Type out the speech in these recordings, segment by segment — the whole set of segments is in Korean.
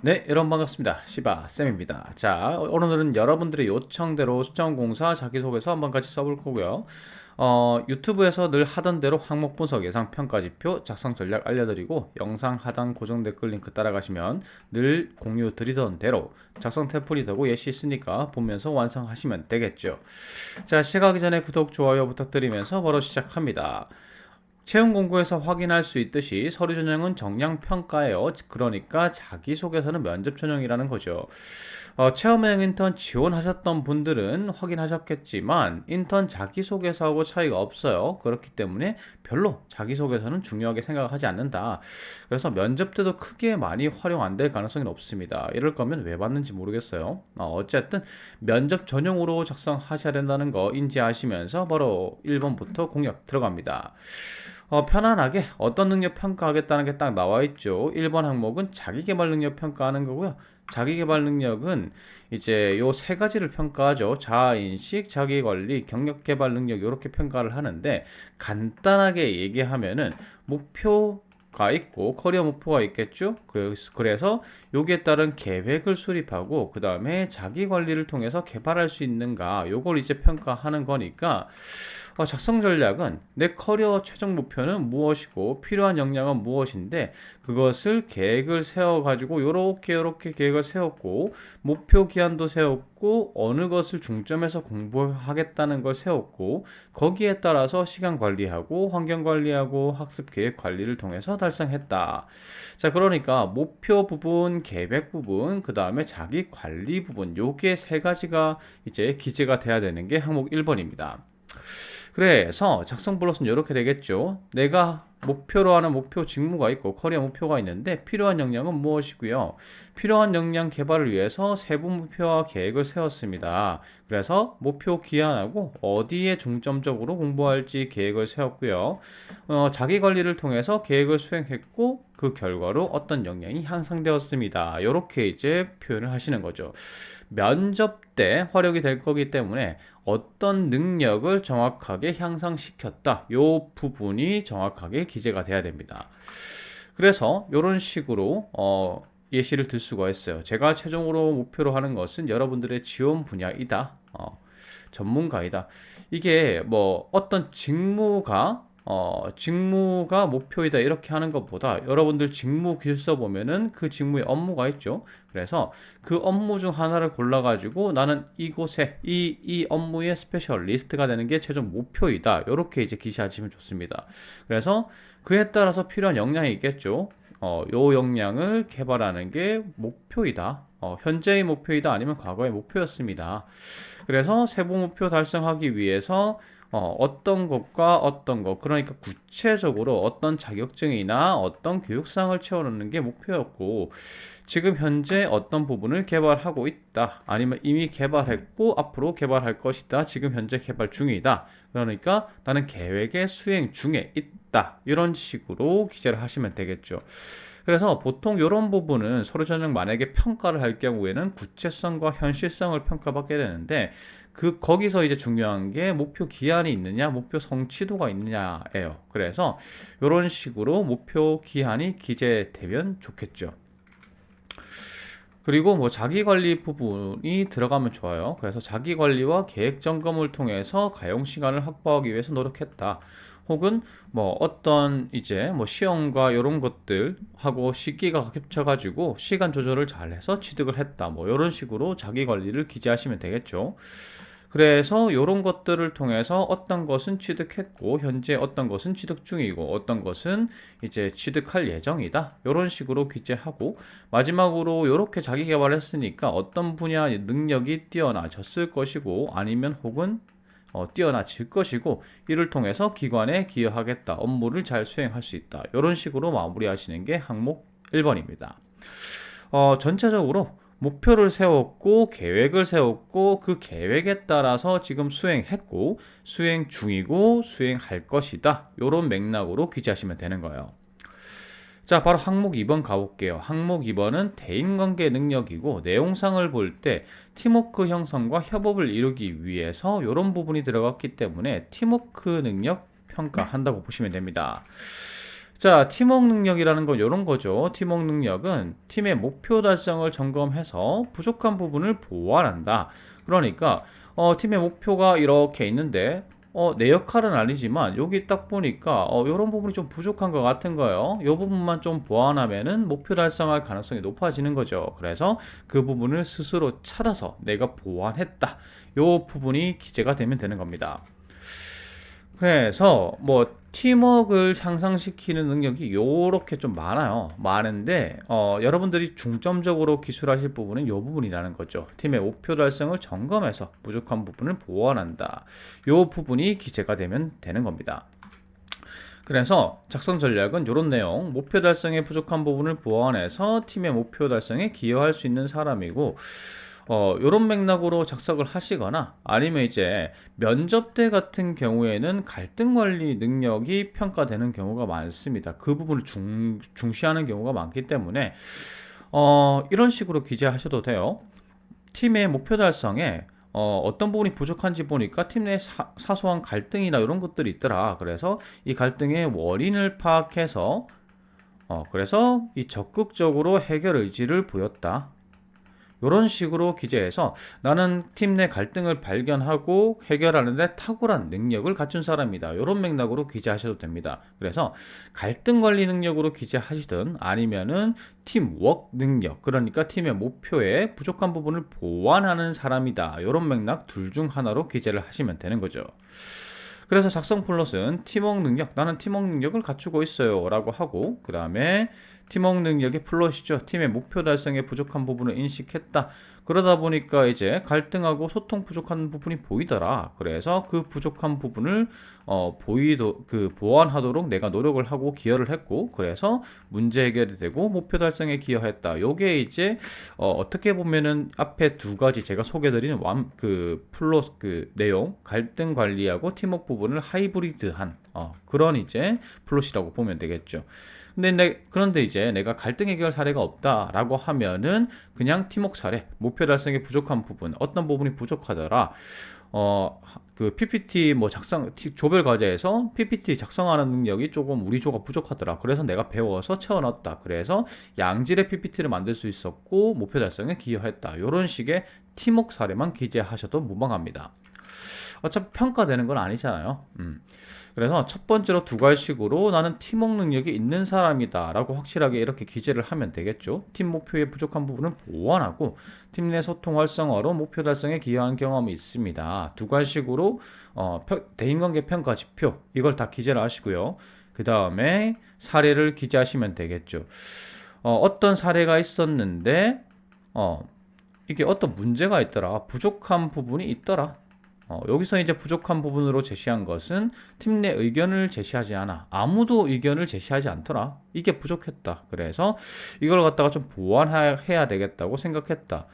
네, 여러분 반갑습니다. 시바쌤입니다. 자, 오늘은 여러분들의 요청대로 수정공사 자기소개서 한번 같이 써볼 거고요. 유튜브에서 늘 하던 대로 항목 분석 예상 평가지표 작성 전략 알려드리고 영상 하단 고정 댓글 링크 따라가시면 늘 공유 드리던 대로 작성 템플이 되고 예시 있으니까 보면서 완성하시면 되겠죠. 자, 시작하기 전에 구독, 좋아요 부탁드리면서 바로 시작합니다. 채용 공고에서 확인할 수 있듯이 서류 전형은 정량 평가예요. 그러니까 자기소개서는 면접 전형이라는 거죠. 체험형 인턴 지원하셨던 분들은 확인하셨겠지만 인턴 자기소개서하고 차이가 없어요. 그렇기 때문에 별로 자기소개서는 중요하게 생각하지 않는다. 그래서 면접 때도 크게 많이 활용 안 될 가능성이 높습니다. 이럴 거면 왜 받는지 모르겠어요. 어쨌든 면접 전용으로 작성하셔야 된다는 거 인지하시면서 바로 1번부터 공약 들어갑니다. 편안하게 어떤 능력 평가하겠다는 게 딱 나와 있죠. 1번 항목은 자기계발 능력 평가하는 거고요. 자기계발 능력은 이제 요 세 가지를 평가하죠. 자아인식, 자기관리, 경력개발 능력 이렇게 평가를 하는데 간단하게 얘기하면은 목표가 있고 커리어 목표가 있겠죠. 그래서 여기에 따른 계획을 수립하고 그 다음에 자기 관리를 통해서 개발할 수 있는가 요걸 이제 평가하는 거니까 작성 전략은 내 커리어 최종 목표는 무엇이고 필요한 역량은 무엇인데 그것을 계획을 세워 가지고 요렇게 계획을 세웠고 목표 기한도 세웠고 어느 것을 중점에서 공부하겠다는 걸 세웠고 거기에 따라서 시간 관리하고 환경 관리하고 학습 계획 관리를 통해서 달성했다. 자, 그러니까 목표 부분, 계획 부분, 그 다음에 자기 관리 부분 요게 세 가지가 이제 기재가 돼야 되는 게 항목 1번입니다. 그래서 작성 블록은 이렇게 되겠죠. 내가 목표로 하는 목표 직무가 있고 커리어 목표가 있는데 필요한 역량은 무엇이고요. 필요한 역량 개발을 위해서 세부 목표와 계획을 세웠습니다. 그래서 목표 기한하고 어디에 중점적으로 공부할지 계획을 세웠고요. 자기 관리를 통해서 계획을 수행했고 그 결과로 어떤 역량이 향상되었습니다. 이렇게 이제 표현을 하시는 거죠. 면접 때 활용이 될 거기 때문에 어떤 능력을 정확하게 향상시켰다. 요 부분이 정확하게 기재가 돼야 됩니다. 그래서 이런 식으로 예시를 들 수가 있어요. 제가 최종으로 목표로 하는 것은 여러분들의 지원 분야이다. 전문가이다. 이게 뭐 어떤 직무가 목표이다 이렇게 하는 것보다 여러분들 직무 길서 보면은 그 직무의 업무가 있죠. 그래서 그 업무 중 하나를 골라가지고 나는 이곳에 이 업무의 스페셜리스트가 되는 게 최종 목표이다. 이렇게 이제 기시하시면 좋습니다. 그래서 그에 따라서 필요한 역량이 있겠죠. 요 역량을 개발하는 게 목표이다. 현재의 목표이다 아니면 과거의 목표였습니다. 그래서 세부 목표 달성하기 위해서 어떤 것과 어떤 것, 그러니까 구체적으로 어떤 자격증이나 어떤 교육상을 채워넣는 게 목표였고, 지금 현재 어떤 부분을 개발하고 있다. 아니면 이미 개발했고, 앞으로 개발할 것이다. 지금 현재 개발 중이다. 그러니까 나는 계획의 수행 중에 있다. 이런 식으로 기재를 하시면 되겠죠. 그래서 보통 이런 부분은 서류 전형 만약에 평가를 할 경우에는 구체성과 현실성을 평가받게 되는데 거기서 이제 중요한 게 목표 기한이 있느냐, 목표 성취도가 있느냐예요. 그래서 이런 식으로 목표 기한이 기재되면 좋겠죠. 그리고 뭐 자기관리 부분이 들어가면 좋아요. 그래서 자기관리와 계획 점검을 통해서 가용 시간을 확보하기 위해서 노력했다. 혹은 뭐 어떤 이제 뭐 시험과 이런 것들 하고 시기가 겹쳐가지고 시간 조절을 잘해서 취득을 했다. 뭐 이런 식으로 자기관리를 기재하시면 되겠죠. 그래서 이런 것들을 통해서 어떤 것은 취득했고 현재 어떤 것은 취득 중이고 어떤 것은 이제 취득할 예정이다. 이런 식으로 기재하고 마지막으로 이렇게 자기 개발했으니까 어떤 분야 능력이 뛰어나졌을 것이고 아니면 혹은 뛰어나질 것이고 이를 통해서 기관에 기여하겠다. 업무를 잘 수행할 수 있다. 이런 식으로 마무리하시는 게 항목 1번입니다. 전체적으로 목표를 세웠고 계획을 세웠고 그 계획에 따라서 지금 수행했고 수행 중이고 수행할 것이다. 이런 맥락으로 기재하시면 되는 거예요. 자, 바로 항목 2번 가볼게요. 항목 2번은 대인관계 능력이고 내용상을 볼 때 팀워크 형성과 협업을 이루기 위해서 이런 부분이 들어갔기 때문에 팀워크 능력 평가한다고 보시면 됩니다. 자, 팀워크 능력이라는 건 이런 거죠. 팀워크 능력은 팀의 목표 달성을 점검해서 부족한 부분을 보완한다. 그러니까 팀의 목표가 이렇게 있는데 내 역할은 아니지만 여기 딱 보니까 이런 부분이 좀 부족한 것 같은 거예요. 이 부분만 좀 보완하면은 목표 달성할 가능성이 높아지는 거죠. 그래서 그 부분을 스스로 찾아서 내가 보완했다. 이 부분이 기재가 되면 되는 겁니다. 그래서 뭐 팀워크를 향상시키는 능력이 요렇게 좀 많아요. 많은데 여러분들이 중점적으로 기술하실 부분은 요 부분이라는 거죠. 팀의 목표 달성을 점검해서 부족한 부분을 보완한다. 요 부분이 기재가 되면 되는 겁니다. 그래서 작성 전략은 이런 내용, 목표 달성에 부족한 부분을 보완해서 팀의 목표 달성에 기여할 수 있는 사람이고, 요런 맥락으로 작성을 하시거나 아니면 이제 면접 때 같은 경우에는 갈등 관리 능력이 평가되는 경우가 많습니다. 그 부분을 중시하는 경우가 많기 때문에 이런 식으로 기재하셔도 돼요. 팀의 목표 달성에 어떤 부분이 부족한지 보니까 팀 내 사소한 갈등이나 이런 것들이 있더라. 그래서 이 갈등의 원인을 파악해서 그래서 이 적극적으로 해결 의지를 보였다. 이런 식으로 기재해서 나는 팀 내 갈등을 발견하고 해결하는데 탁월한 능력을 갖춘 사람이다. 이런 맥락으로 기재하셔도 됩니다. 그래서 갈등 관리 능력으로 기재하시든 아니면은 팀워크 능력, 그러니까 팀의 목표에 부족한 부분을 보완하는 사람이다. 이런 맥락 둘 중 하나로 기재를 하시면 되는 거죠. 그래서 작성 플롯은 팀워크 능력, 나는 팀워크 능력을 갖추고 있어요 라고 하고, 그 다음에 팀워크 능력의 플롯이죠. 팀의 목표 달성에 부족한 부분을 인식했다. 그러다 보니까 이제 갈등하고 소통 부족한 부분이 보이더라. 그래서 그 부족한 부분을 보완하도록 내가 노력을 하고 기여를 했고, 그래서 문제 해결이 되고 목표 달성에 기여했다. 요게 이제 어떻게 보면은 앞에 두 가지 제가 소개드리는 플롯 내용, 갈등 관리하고 팀워크 부분을 하이브리드한 그런 이제 플롯이라고 보면 되겠죠. 그런데 이제 내가 갈등 해결 사례가 없다라고 하면은 그냥 팀워크 사례, 목표 달성에 부족한 부분, 어떤 부분이 부족하더라. PPT 조별 과제에서 PPT 작성하는 능력이 조금 우리 조가 부족하더라. 그래서 내가 배워서 채워넣었다. 그래서 양질의 PPT를 만들 수 있었고 목표 달성에 기여했다. 이런 식의 팀워크 사례만 기재하셔도 무방합니다. 어차피 평가되는 건 아니잖아요. 그래서 첫 번째로 두 가지식으로 나는 팀워크 능력이 있는 사람이다 라고 확실하게 이렇게 기재를 하면 되겠죠. 팀 목표의 부족한 부분은 보완하고 팀 내 소통 활성화로 목표 달성에 기여한 경험이 있습니다. 두 가지식으로 대인관계 평가 지표 이걸 다 기재를 하시고요. 그 다음에 사례를 기재하시면 되겠죠. 어떤 사례가 있었는데 이게 어떤 문제가 있더라. 부족한 부분이 있더라. 여기서 이제 부족한 부분으로 제시한 것은 팀 내 의견을 제시하지 않아. 아무도 의견을 제시하지 않더라. 이게 부족했다. 그래서 이걸 갖다가 좀 보완해야 되겠다고 생각했다.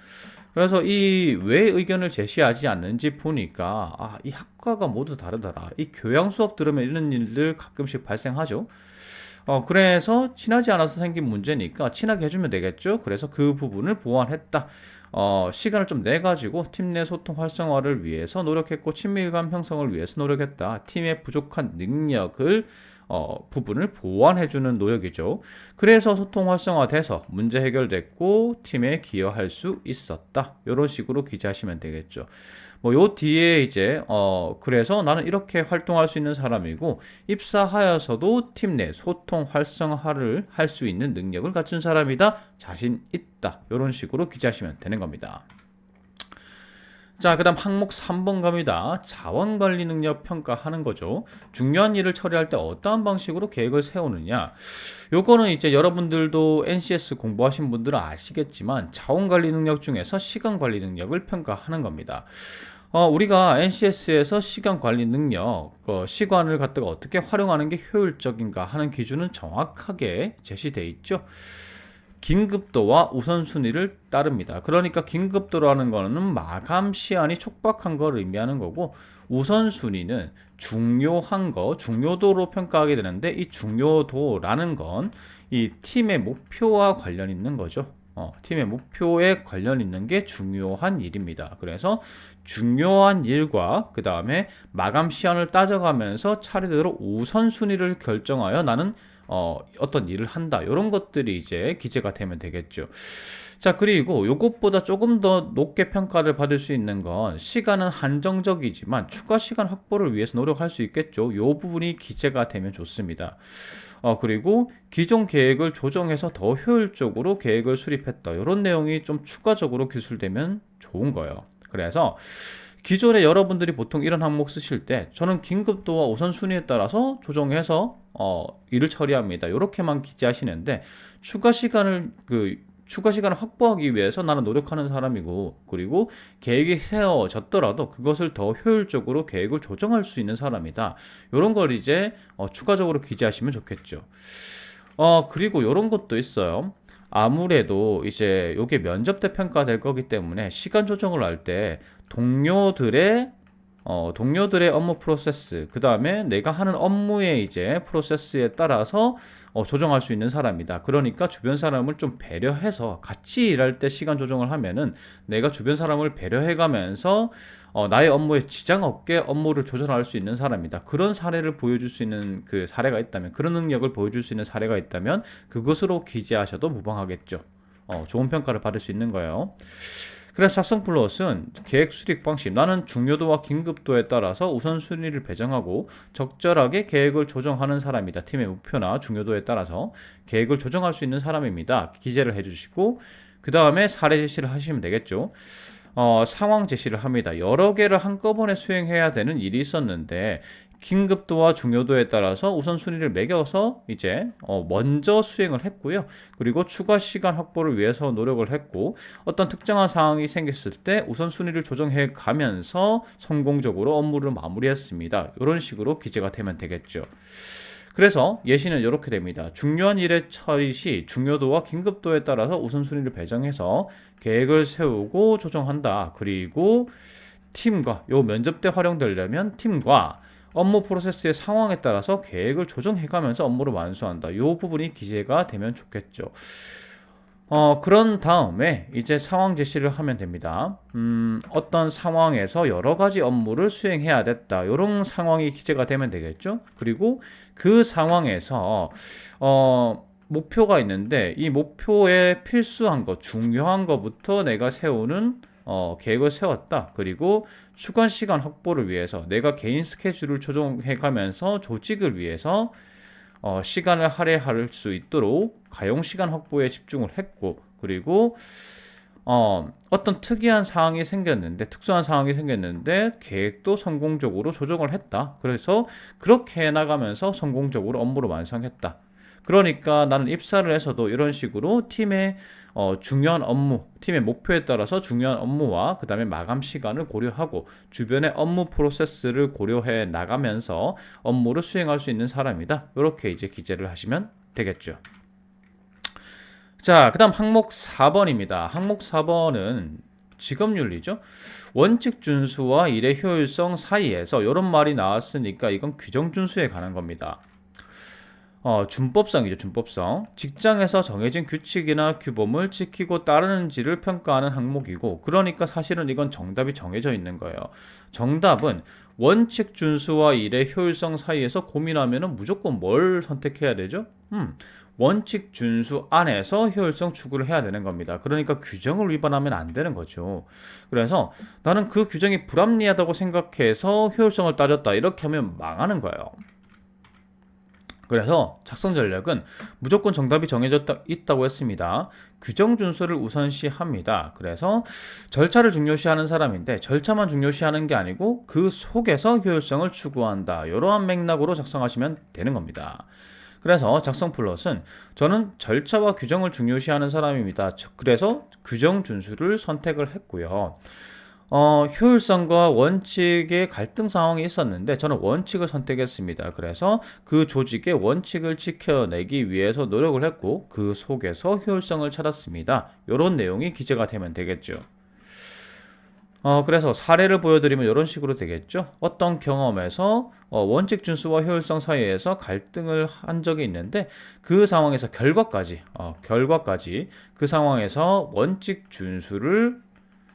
그래서 이 왜 의견을 제시하지 않는지 보니까 이 학과가 모두 다르더라. 이 교양 수업 들으면 이런 일들 가끔씩 발생하죠. 그래서 친하지 않아서 생긴 문제니까 친하게 해주면 되겠죠. 그래서 그 부분을 보완했다. 시간을 좀 내가지고 팀 내 소통 활성화를 위해서 노력했고 친밀감 형성을 위해서 노력했다. 팀의 부족한 능력을 부분을 보완해주는 노력이죠. 그래서 소통 활성화돼서 문제 해결됐고 팀에 기여할 수 있었다. 이런 식으로 기재하시면 되겠죠. 요 뒤에 이제 그래서 나는 이렇게 활동할 수 있는 사람이고 입사하여서도 팀 내 소통 활성화를 할 수 있는 능력을 갖춘 사람이다. 자신 있다. 이런 식으로 기재하시면 되는 겁니다. 자, 그 다음 항목 3번 갑니다. 자원관리 능력 평가하는 거죠. 중요한 일을 처리할 때 어떠한 방식으로 계획을 세우느냐. 요거는 이제 여러분들도 NCS 공부하신 분들은 아시겠지만 자원관리 능력 중에서 시간관리 능력을 평가하는 겁니다. 우리가 NCS에서 시간관리 능력, 시간을 갖다가 어떻게 활용하는 게 효율적인가 하는 기준은 정확하게 제시되어 있죠. 긴급도와 우선순위를 따릅니다. 그러니까 긴급도라는 거는 마감 시한이 촉박한 걸 의미하는 거고 우선순위는 중요한 거, 중요도로 평가하게 되는데 이 중요도라는 건 이 팀의 목표와 관련 있는 거죠. 팀의 목표에 관련 있는 게 중요한 일입니다. 그래서 중요한 일과 그 다음에 마감 시한을 따져가면서 차례대로 우선순위를 결정하여 나는 어떤 일을 한다. 이런 것들이 이제 기재가 되면 되겠죠. 자, 그리고 요것보다 조금 더 높게 평가를 받을 수 있는 건 시간은 한정적이지만 추가 시간 확보를 위해서 노력할 수 있겠죠. 요 부분이 기재가 되면 좋습니다. 그리고 기존 계획을 조정해서 더 효율적으로 계획을 수립했다. 이런 내용이 좀 추가적으로 기술되면 좋은 거예요. 그래서 기존에 여러분들이 보통 이런 항목 쓰실 때 저는 긴급도와 우선순위에 따라서 조정해서 일을 처리합니다. 이렇게만 기재하시는데 추가 시간을 확보하기 위해서 나는 노력하는 사람이고, 그리고 계획이 세워졌더라도 그것을 더 효율적으로 계획을 조정할 수 있는 사람이다. 이런 걸 이제 추가적으로 기재하시면 좋겠죠. 그리고 이런 것도 있어요. 아무래도 이제 이게 면접 때 평가될 거기 때문에 시간 조정을 할 때 동료들의 업무 프로세스, 그 다음에 내가 하는 업무의 이제 프로세스에 따라서 조정할 수 있는 사람이다. 그러니까 주변 사람을 좀 배려해서 같이 일할 때 시간 조정을 하면은 내가 주변 사람을 배려해 가면서 나의 업무에 지장 없게 업무를 조절할 수 있는 사람이다. 그런 사례를 보여줄 수 있는 그 사례가 있다면, 그런 능력을 보여줄 수 있는 사례가 있다면 그것으로 기재하셔도 무방하겠죠. 좋은 평가를 받을 수 있는 거예요. 그래서 작성 플롯은 계획 수립 방식, 나는 중요도와 긴급도에 따라서 우선순위를 배정하고 적절하게 계획을 조정하는 사람이다. 팀의 목표나 중요도에 따라서 계획을 조정할 수 있는 사람입니다. 기재를 해주시고, 그 다음에 사례 제시를 하시면 되겠죠. 상황 제시를 합니다. 여러 개를 한꺼번에 수행해야 되는 일이 있었는데 긴급도와 중요도에 따라서 우선순위를 매겨서 이제 먼저 수행을 했고요. 그리고 추가 시간 확보를 위해서 노력을 했고, 어떤 특정한 상황이 생겼을 때 우선순위를 조정해 가면서 성공적으로 업무를 마무리했습니다. 이런 식으로 기재가 되면 되겠죠. 그래서 예시는 이렇게 됩니다. 중요한 일의 처리 시 중요도와 긴급도에 따라서 우선순위를 배정해서 계획을 세우고 조정한다. 그리고 팀과 요 면접 때 활용되려면 팀과 업무 프로세스의 상황에 따라서 계획을 조정해가면서 업무를 완수한다. 이 부분이 기재가 되면 좋겠죠. 그런 다음에 이제 상황 제시를 하면 됩니다. 어떤 상황에서 여러 가지 업무를 수행해야 됐다. 이런 상황이 기재가 되면 되겠죠. 그리고 그 상황에서 목표가 있는데 이 목표에 필수한 것, 중요한 것부터 내가 세우는 계획을 세웠다. 그리고 추가 시간 확보를 위해서 내가 개인 스케줄을 조정해 가면서 조직을 위해서 시간을 할애할 수 있도록 가용 시간 확보에 집중을 했고, 그리고 어떤 특이한 상황이 생겼는데, 특수한 상황이 생겼는데 계획도 성공적으로 조정을 했다. 그래서 그렇게 해나가면서 성공적으로 업무를 완성했다. 그러니까 나는 입사를 해서도 이런 식으로 팀의 중요한 업무, 팀의 목표에 따라서 중요한 업무와 그 다음에 마감 시간을 고려하고 주변의 업무 프로세스를 고려해 나가면서 업무를 수행할 수 있는 사람이다. 이렇게 이제 기재를 하시면 되겠죠. 자, 그 다음 항목 4번입니다. 항목 4번은 직업윤리죠. 원칙 준수와 일의 효율성 사이에서 이런 말이 나왔으니까 이건 규정 준수에 관한 겁니다. 준법성이죠, 준법성. 직장에서 정해진 규칙이나 규범을 지키고 따르는지를 평가하는 항목이고, 그러니까 사실은 이건 정답이 정해져 있는 거예요. 정답은 원칙 준수와 일의 효율성 사이에서 고민하면 무조건 뭘 선택해야 되죠? 원칙 준수 안에서 효율성 추구를 해야 되는 겁니다. 그러니까 규정을 위반하면 안 되는 거죠. 그래서 나는 그 규정이 불합리하다고 생각해서 효율성을 따졌다. 이렇게 하면 망하는 거예요. 그래서 작성 전략은 무조건 정답이 정해져 있다고 했습니다. 규정 준수를 우선시합니다. 그래서 절차를 중요시하는 사람인데 절차만 중요시하는 게 아니고 그 속에서 효율성을 추구한다. 이러한 맥락으로 작성하시면 되는 겁니다. 그래서 작성 플롯은 저는 절차와 규정을 중요시하는 사람입니다. 그래서 규정 준수를 선택을 했고요. 효율성과 원칙의 갈등 상황이 있었는데 저는 원칙을 선택했습니다. 그래서 그 조직의 원칙을 지켜내기 위해서 노력을 했고 그 속에서 효율성을 찾았습니다. 이런 내용이 기재가 되면 되겠죠. 그래서 사례를 보여드리면 이런 식으로 되겠죠. 어떤 경험에서 원칙 준수와 효율성 사이에서 갈등을 한 적이 있는데 그 상황에서 결과까지 그 상황에서 원칙 준수를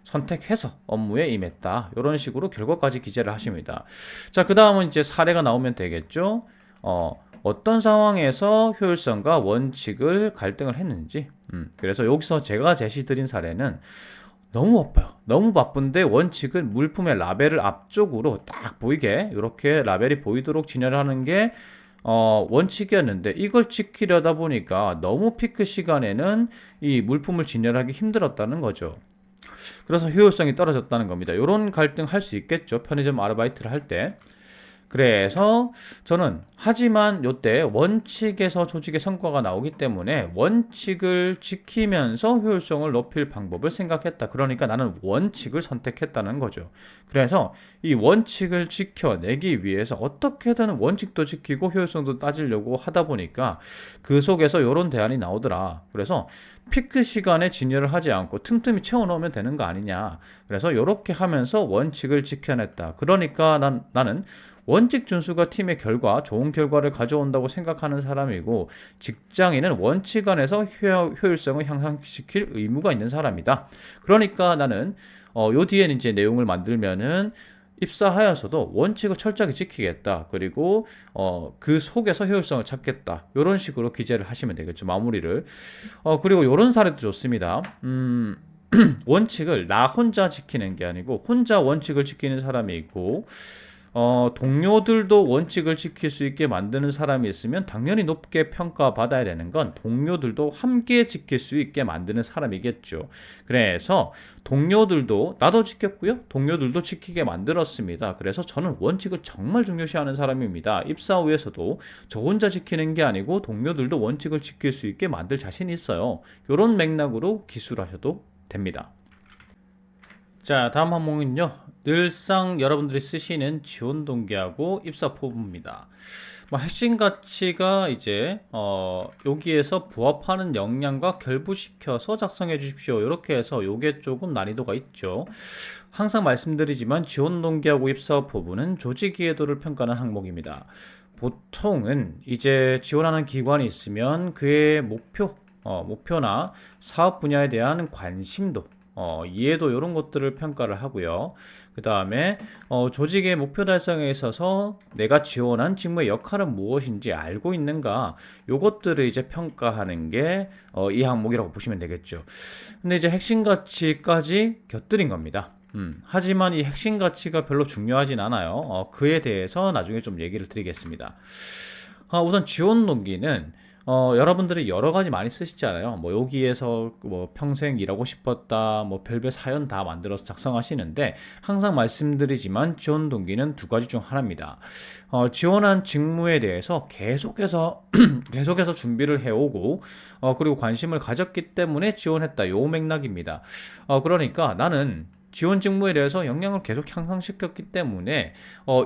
선택해서 업무에 임했다. 이런 식으로 결과까지 기재를 하십니다. 자, 그 다음은 이제 사례가 나오면 되겠죠. 어떤 상황에서 효율성과 원칙을 갈등을 했는지. 그래서 여기서 제가 제시드린 사례는 너무 바빠요. 너무 바쁜데 원칙은 물품의 라벨을 앞쪽으로 딱 보이게 이렇게 라벨이 보이도록 진열을 하는 게 원칙이었는데 이걸 지키려다 보니까 너무 피크 시간에는 이 물품을 진열하기 힘들었다는 거죠. 그래서 효율성이 떨어졌다는 겁니다. 이런 갈등 할 수 있겠죠. 편의점 아르바이트를 할 때. 그래서 저는 하지만 요때 원칙에서 조직의 성과가 나오기 때문에 원칙을 지키면서 효율성을 높일 방법을 생각했다. 그러니까 나는 원칙을 선택했다는 거죠. 그래서 이 원칙을 지켜내기 위해서 어떻게든 원칙도 지키고 효율성도 따지려고 하다 보니까 그 속에서 이런 대안이 나오더라. 그래서 피크 시간에 진열을 하지 않고 틈틈이 채워넣으면 되는 거 아니냐. 그래서 이렇게 하면서 원칙을 지켜냈다. 그러니까 나는 원칙 준수가 팀의 좋은 결과를 가져온다고 생각하는 사람이고 직장인은 원칙 안에서 효율성을 향상시킬 의무가 있는 사람이다. 그러니까 나는 요 뒤에는 이제 내용을 만들면은 입사하여서도 원칙을 철저하게 지키겠다. 그리고 그 속에서 효율성을 찾겠다. 이런 식으로 기재를 하시면 되겠죠. 마무리를. 그리고 이런 사례도 좋습니다. 원칙을 나 혼자 지키는 게 아니고 혼자 원칙을 지키는 사람이 있고 동료들도 원칙을 지킬 수 있게 만드는 사람이 있으면 당연히 높게 평가받아야 되는 건 동료들도 함께 지킬 수 있게 만드는 사람이겠죠. 그래서 동료들도 나도 지켰고요. 동료들도 지키게 만들었습니다. 그래서 저는 원칙을 정말 중요시하는 사람입니다. 입사 후에서도 저 혼자 지키는 게 아니고 동료들도 원칙을 지킬 수 있게 만들 자신이 있어요. 이런 맥락으로 기술하셔도 됩니다. 자, 다음 항목은요. 늘상 여러분들이 쓰시는 지원 동기하고 입사 포부입니다. 핵심 가치가 이제 여기에서 부합하는 역량과 결부시켜서 작성해 주십시오. 이렇게 해서 요게 조금 난이도가 있죠. 항상 말씀드리지만 지원 동기하고 입사 포부는 조직 이해도를 평가하는 항목입니다. 보통은 이제 지원하는 기관이 있으면 그의 목표나 사업 분야에 대한 관심도 이해도 이런 것들을 평가를 하고요. 그 다음에 조직의 목표 달성에 있어서 내가 지원한 직무의 역할은 무엇인지 알고 있는가 요것들을 이제 평가하는 게 이 항목이라고 보시면 되겠죠. 근데 이제 핵심 가치까지 곁들인 겁니다. 하지만 이 핵심 가치가 별로 중요하진 않아요. 그에 대해서 나중에 좀 얘기를 드리겠습니다. 우선 지원 동기는 여러분들이 여러 가지 많이 쓰시잖아요. 여기에서 평생 일하고 싶었다, 별별 사연 다 만들어서 작성하시는데 항상 말씀드리지만 지원 동기는 두 가지 중 하나입니다. 지원한 직무에 대해서 계속해서 준비를 해오고 그리고 관심을 가졌기 때문에 지원했다. 요 맥락입니다. 그러니까 나는 지원 직무에 대해서 역량을 계속 향상시켰기 때문에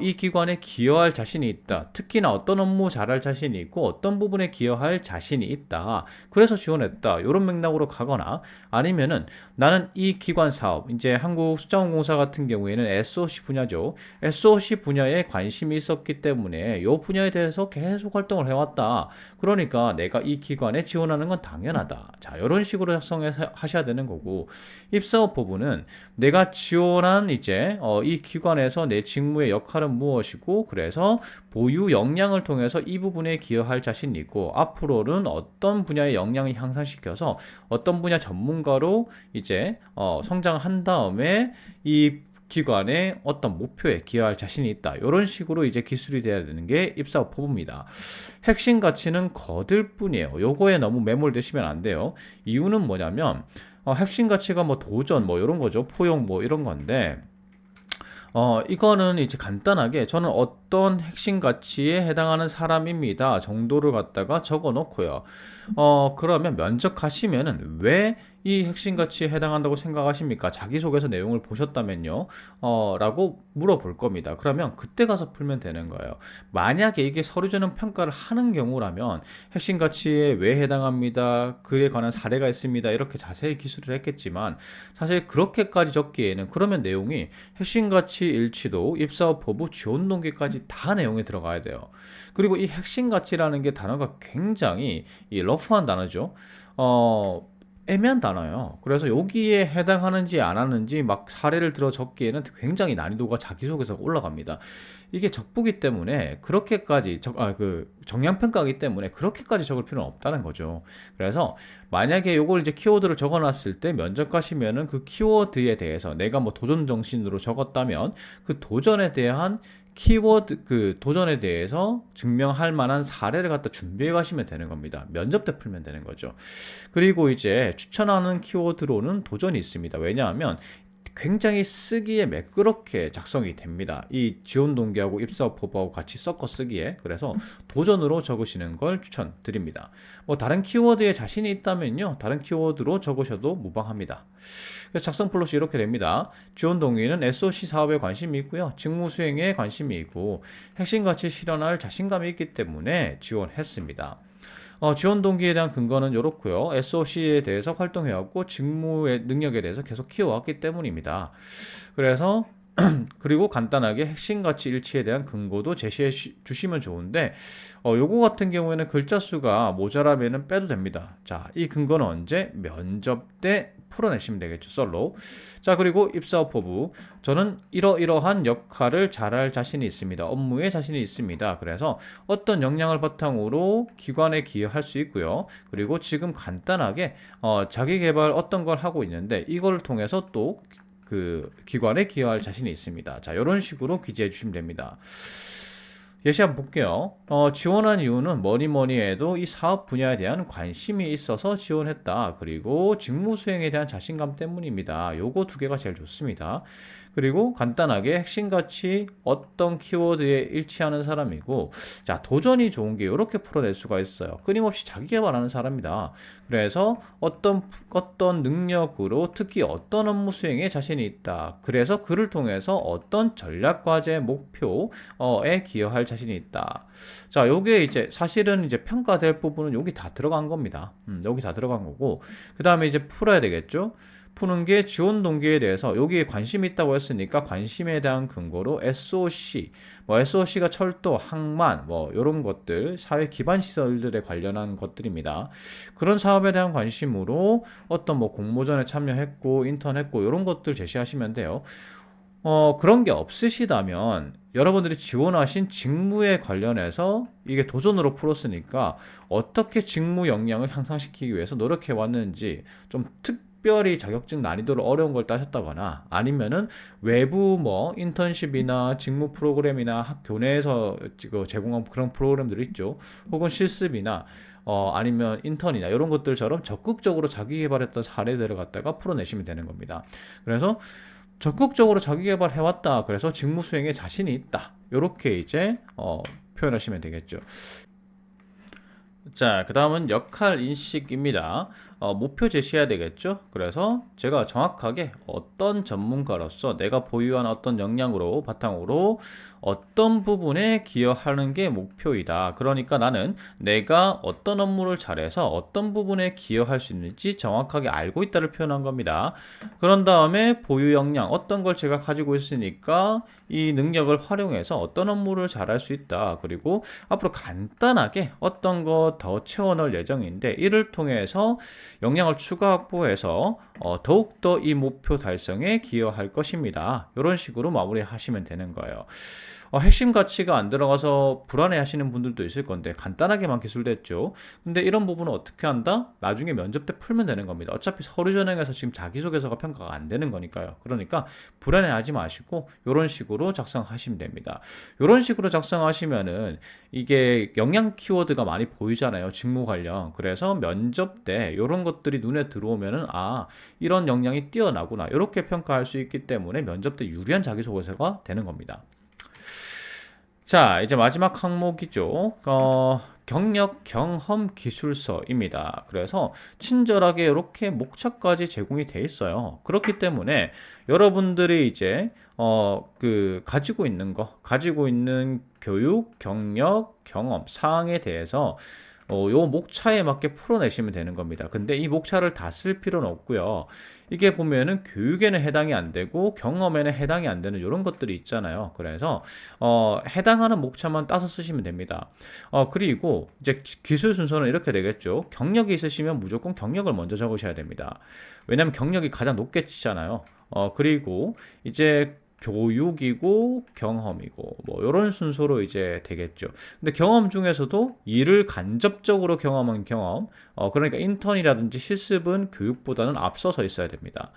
이 기관에 기여할 자신이 있다. 특히나 어떤 업무 잘할 자신이 있고 어떤 부분에 기여할 자신이 있다. 그래서 지원했다. 이런 맥락으로 가거나 아니면은 나는 이 기관 사업, 이제 한국숫자원공사 같은 경우에는 SOC 분야죠. SOC 분야에 관심이 있었기 때문에 이 분야에 대해서 계속 활동을 해왔다. 그러니까 내가 이 기관에 지원하는 건 당연하다. 자, 이런 식으로 작성하셔야 되는 거고 입사업 부분은 내가 지원한 이제 이 기관에서 내 직무의 역할은 무엇이고 그래서 보유 역량을 통해서 이 부분에 기여할 자신이 있고 앞으로는 어떤 분야의 역량을 향상시켜서 어떤 분야 전문가로 이제 성장한 다음에 이 기관의 어떤 목표에 기여할 자신이 있다. 이런 식으로 이제 기술이 돼야 되는 게 입사업 포부입니다. 핵심 가치는 거들 뿐이에요. 요거에 너무 매몰되시면 안 돼요. 이유는 뭐냐면 핵심 가치가 도전 이런 거죠. 포용 이런 건데 이거는 이제 간단하게 저는 어떤 핵심 가치에 해당하는 사람입니다 정도를 갖다가 적어 놓고요. 그러면 면접하시면은 왜 이 핵심 가치에 해당한다고 생각하십니까? 자기소개서 내용을 보셨다면요. 라고 물어볼 겁니다. 그러면 그때 가서 풀면 되는 거예요. 만약에 이게 서류 전형 평가를 하는 경우라면 핵심 가치에 왜 해당합니다. 그에 관한 사례가 있습니다. 이렇게 자세히 기술을 했겠지만 사실 그렇게까지 적기에는 그러면 내용이 핵심 가치 일치도, 입사업 포부, 지원 동기까지 다 내용에 들어가야 돼요. 그리고 이 핵심 가치라는 게 단어가 굉장히 이 러프한 단어죠. 애매한 단어예요. 그래서 여기에 해당하는지 안 하는지 막 사례를 들어 적기에는 굉장히 난이도가 자기소개서가 올라갑니다. 이게 적부기 때문에 그렇게까지 정량평가이기 때문에 그렇게까지 적을 필요는 없다는 거죠. 그래서 만약에 요걸 이제 키워드를 적어놨을 때 면접 가시면은 그 키워드에 대해서 내가 뭐 도전 정신으로 적었다면 그 도전에 대한 키워드 그 도전에 대해서 증명할 만한 사례를 갖다 준비해 가시면 되는 겁니다. 면접 때 풀면 되는 거죠. 그리고 이제 추천하는 키워드로는 도전이 있습니다. 왜냐하면 굉장히 쓰기에 매끄럽게 작성이 됩니다. 이 지원 동기하고 입사 오퍼하고 같이 섞어 쓰기에. 그래서 도전으로 적으시는 걸 추천드립니다. 뭐 다른 키워드에 자신이 있다면요, 다른 키워드로 적으셔도 무방합니다. 그래서 작성 플롯이 이렇게 됩니다. 지원 동기는 SOC 사업에 관심이 있고요, 직무 수행에 관심이 있고 핵심 가치 실현할 자신감이 있기 때문에 지원했습니다. 지원 동기에 대한 근거는 이렇고요. SOC에 대해서 활동해왔고 직무의 능력에 대해서 계속 키워왔기 때문입니다. 그래서 그리고 간단하게 핵심 가치 일치에 대한 근거도 제시해 주시면 좋은데 요거 같은 경우에는 글자 수가 모자라면 빼도 됩니다. 자, 이 근거는 언제? 면접 때 풀어내시면 되겠죠. 썰로. 자, 그리고 입사 오퍼부. 저는 이러이러한 역할을 잘할 자신이 있습니다. 업무에 자신이 있습니다. 그래서 어떤 역량을 바탕으로 기관에 기여할 수 있고요. 그리고 지금 간단하게 자기 개발 어떤 걸 하고 있는데 이걸 통해서 또 그 기관에 기여할 자신이 있습니다. 자, 이런 식으로 기재해 주시면 됩니다. 예시 한번 볼게요. 지원한 이유는 뭐니 해도 이 사업 분야에 대한 관심이 있어서 지원했다. 그리고 직무 수행에 대한 자신감 때문입니다. 요거 두 개가 제일 좋습니다. 그리고 간단하게 핵심 가치 어떤 키워드에 일치하는 사람이고, 자, 도전이 좋은 게 이렇게 풀어낼 수가 있어요. 끊임없이 자기 개발하는 사람이다. 그래서 어떤 능력으로 특히 어떤 업무 수행에 자신이 있다. 그래서 그를 통해서 어떤 전략 과제 목표에 기여할 자신이 있다. 자, 요게 이제 사실은 이제 평가될 부분은 여기 다 들어간 겁니다. 여기 다 들어간 거고, 그 다음에 이제 풀어야 되겠죠? 푸는 게 지원 동기에 대해서 여기에 관심이 있다고 했으니까 관심에 대한 근거로 SOC, 뭐 SOC가 철도, 항만, 뭐 이런 것들, 사회 기반 시설들에 관련한 것들입니다. 그런 사업에 대한 관심으로 어떤 뭐 공모전에 참여했고, 인턴했고 이런 것들 제시하시면 돼요. 그런 게 없으시다면 여러분들이 지원하신 직무에 관련해서 이게 도전으로 풀었으니까 어떻게 직무 역량을 향상시키기 위해서 노력해 왔는지 좀 특별히 자격증 난이도를 어려운 걸 따셨다거나 아니면은 외부 뭐 인턴십이나 직무 프로그램이나 교내에서 제공한 그런 프로그램들 있죠. 혹은 실습이나 아니면 인턴이나 이런 것들처럼 적극적으로 자기 개발했던 사례들을 갖다가 풀어내시면 되는 겁니다. 그래서 적극적으로 자기 개발해왔다. 그래서 직무 수행에 자신이 있다. 이렇게 이제 표현하시면 되겠죠. 자, 그 다음은 역할 인식입니다. 목표 제시해야 되겠죠? 그래서 제가 정확하게 어떤 전문가로서 내가 보유한 어떤 역량으로 바탕으로 어떤 부분에 기여하는 게 목표이다. 그러니까 나는 내가 어떤 업무를 잘해서 어떤 부분에 기여할 수 있는지 정확하게 알고 있다를 표현한 겁니다. 그런 다음에 보유 역량, 어떤 걸 제가 가지고 있으니까 이 능력을 활용해서 어떤 업무를 잘할 수 있다. 그리고 앞으로 간단하게 어떤 거 더 채워넣을 예정인데 이를 통해서 역량을 추가 확보해서 더욱더 이 목표 달성에 기여할 것입니다. 이런 식으로 마무리하시면 되는 거예요. 핵심 가치가 안 들어가서 불안해 하시는 분들도 있을 건데 간단하게만 기술됐죠. 근데 이런 부분은 어떻게 한다? 나중에 면접 때 풀면 되는 겁니다. 어차피 서류 전형에서 지금 자기소개서가 평가가 안 되는 거니까요. 그러니까 불안해 하지 마시고 이런 식으로 작성하시면 됩니다. 이런 식으로 작성하시면은 이게 역량 키워드가 많이 보이잖아요. 직무 관련. 그래서 면접 때 이런 것들이 눈에 들어오면은 이런 역량이 뛰어나구나. 이렇게 평가할 수 있기 때문에 면접 때 유리한 자기소개서가 되는 겁니다. 자, 이제 마지막 항목이죠. 경력, 경험, 기술서입니다. 그래서 친절하게 이렇게 목차까지 제공이 돼 있어요. 그렇기 때문에 여러분들이 이제 가지고 있는 교육, 경력, 경험 사항에 대해서 요 목차에 맞게 풀어내시면 되는 겁니다. 근데 이 목차를 다 쓸 필요는 없고요. 이게 보면은 교육에는 해당이 안 되고 경험에는 해당이 안 되는 이런 것들이 있잖아요. 그래서 해당하는 목차만 따서 쓰시면 됩니다. 그리고 이제 기술 순서는 이렇게 되겠죠. 경력이 있으시면 무조건 경력을 먼저 적으셔야 됩니다. 왜냐하면 경력이 가장 높게 치잖아요. 그리고 이제 교육이고 경험이고 뭐 이런 순서로 이제 되겠죠. 근데 경험 중에서도 일을 간접적으로 경험한 경험, 그러니까 인턴이라든지 실습은 교육보다는 앞서서 있어야 됩니다.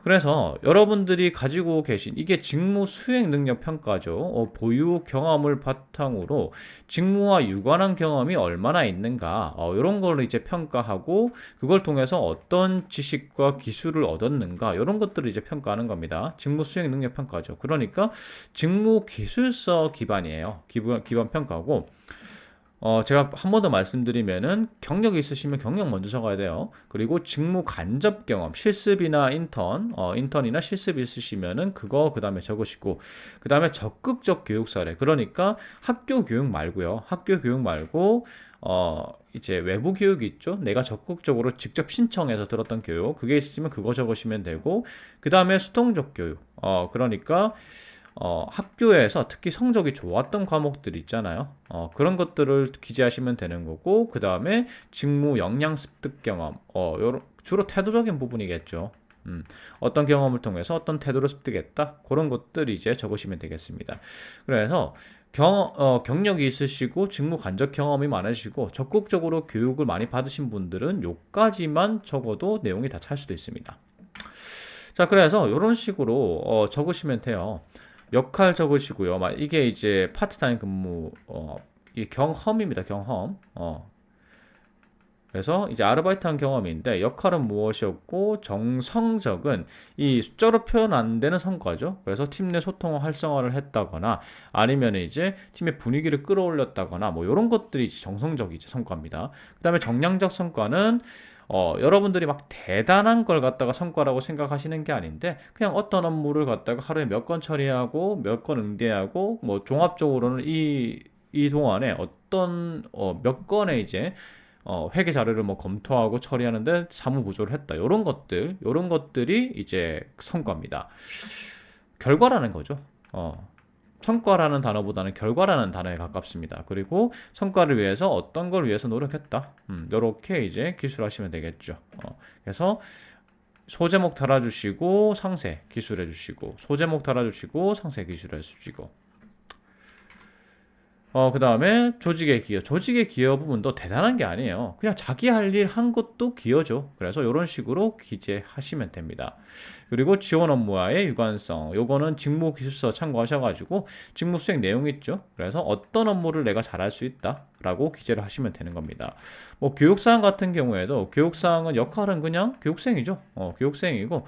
그래서 여러분들이 가지고 계신 이게 직무 수행 능력 평가죠. 보유 경험을 바탕으로 직무와 유관한 경험이 얼마나 있는가, 이런 걸 이제 평가하고 그걸 통해서 어떤 지식과 기술을 얻었는가, 이런 것들을 이제 평가하는 겁니다. 직무 수행 능력 평가죠. 그러니까 직무 기술서 기반이에요. 기반 평가고. 제가 한 번 더 말씀드리면은 경력이 있으시면 경력 먼저 적어야 돼요. 그리고 직무 간접 경험, 실습이나 인턴이나 실습이 있으시면은 그거 그 다음에 적으시고, 그 다음에 적극적 교육 사례. 그러니까 학교 교육 말고요. 학교 교육 말고 이제 외부 교육이 있죠. 내가 적극적으로 직접 신청해서 들었던 교육, 그게 있으면 그거 적으시면 되고, 그 다음에 수동적 교육. 그러니까 학교에서 특히 성적이 좋았던 과목들 있잖아요. 그런 것들을 기재하시면 되는 거고, 그 다음에 직무 역량 습득 경험, 주로 태도적인 부분이겠죠. 어떤 경험을 통해서 어떤 태도를 습득했다. 그런 것들 이제 적으시면 되겠습니다. 그래서 경력이 있으시고 직무 간접 경험이 많으시고 적극적으로 교육을 많이 받으신 분들은 요까지만 적어도 내용이 다 찰 수도 있습니다. 자, 그래서 이런 식으로 적으시면 돼요. 역할 적으시고요. 이게 이제 파트타임 근무, 이 경험입니다. 경험. 그래서 이제 아르바이트한 경험인데 역할은 무엇이었고 정성적은 이 숫자로 표현 안 되는 성과죠. 그래서 팀 내 소통 활성화를 했다거나 아니면 이제 팀의 분위기를 끌어올렸다거나 뭐 이런 것들이 정성적 이제 성과입니다. 그다음에 정량적 성과는 여러분들이 막 대단한 걸 갖다가 성과라고 생각하시는 게 아닌데 그냥 어떤 업무를 갖다가 하루에 몇 건 처리하고 몇 건 응대하고 뭐 종합적으로는 이 동안에 어떤 몇 건의 이제 회계 자료를 뭐 검토하고 처리하는데 사무 부조를 했다. 이런 것들이 이제 성과입니다. 결과라는 거죠. 성과라는 단어보다는 결과라는 단어에 가깝습니다. 그리고 성과를 위해서 어떤 걸 위해서 노력했다. 이렇게 이제 기술하시면 되겠죠. 그래서 소제목 달아주시고 상세 기술해 주시고 소제목 달아주시고 상세 기술해 주시고 그 다음에 조직의 기여. 조직의 기여 부분도 대단한 게 아니에요. 그냥 자기 할 일 한 것도 기여죠. 그래서 이런 식으로 기재하시면 됩니다. 그리고 지원 업무와의 유관성. 요거는 직무 기술서 참고하셔가지고 직무 수행 내용 있죠. 그래서 어떤 업무를 내가 잘할 수 있다. 라고 기재를 하시면 되는 겁니다. 뭐 교육사항 같은 경우에도 교육사항은 역할은 그냥 교육생이죠. 교육생이고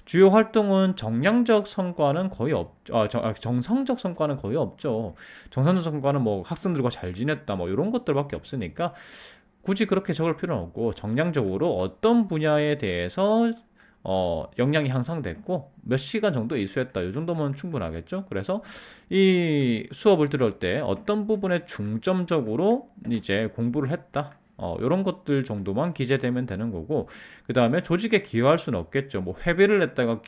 주요 활동은 정량적 성과는 거의 정성적 성과는 거의 없죠. 정상적 성과는 뭐 학생들과 잘 지냈다 뭐 이런 것들밖에 없으니까 굳이 그렇게 적을 필요는 없고 정량적으로 어떤 분야에 대해서 역량이 향상됐고 몇 시간 정도 이수했다 이 정도면 충분하겠죠. 그래서 이 수업을 들을 때 어떤 부분에 중점적으로 이제 공부를 했다 이런 것들 정도만 기재되면 되는 거고, 그 다음에 조직에 기여할 수는 없겠죠. 뭐 회비를 냈다가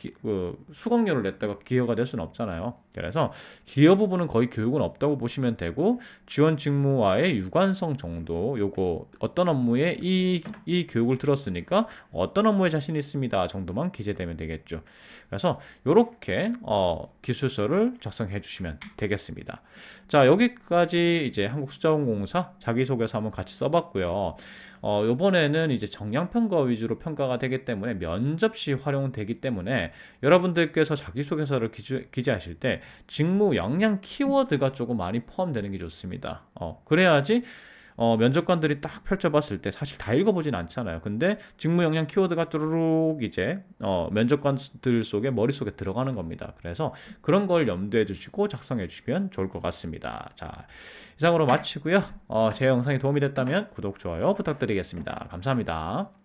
수강료를 냈다가 기여가 될 수는 없잖아요. 그래서 기여 부분은 거의 교육은 없다고 보시면 되고, 지원 직무와의 유관성 정도, 요거 어떤 업무에 이 교육을 들었으니까 어떤 업무에 자신 있습니다 정도만 기재되면 되겠죠. 그래서 요렇게 기술서를 작성해 주시면 되겠습니다. 자, 여기까지 이제 한국숫자원공사 자기소개서 한번 같이 써봤고요. 요번에는 이제 정량평가 위주로 평가가 되기 때문에 면접 시 활용되기 때문에 여러분들께서 자기소개서를 기재하실 때 직무 역량 키워드가 조금 많이 포함되는 게 좋습니다. 그래야지 면접관들이 딱 펼쳐봤을 때 사실 다 읽어보진 않잖아요. 근데 직무 역량 키워드가 뚜루룩 이제 면접관들 속에 머릿속에 들어가는 겁니다. 그래서 그런 걸 염두에 두시고 작성해 주시면 좋을 것 같습니다. 자, 이상으로 마치고요. 제 영상이 도움이 됐다면 구독, 좋아요 부탁드리겠습니다. 감사합니다.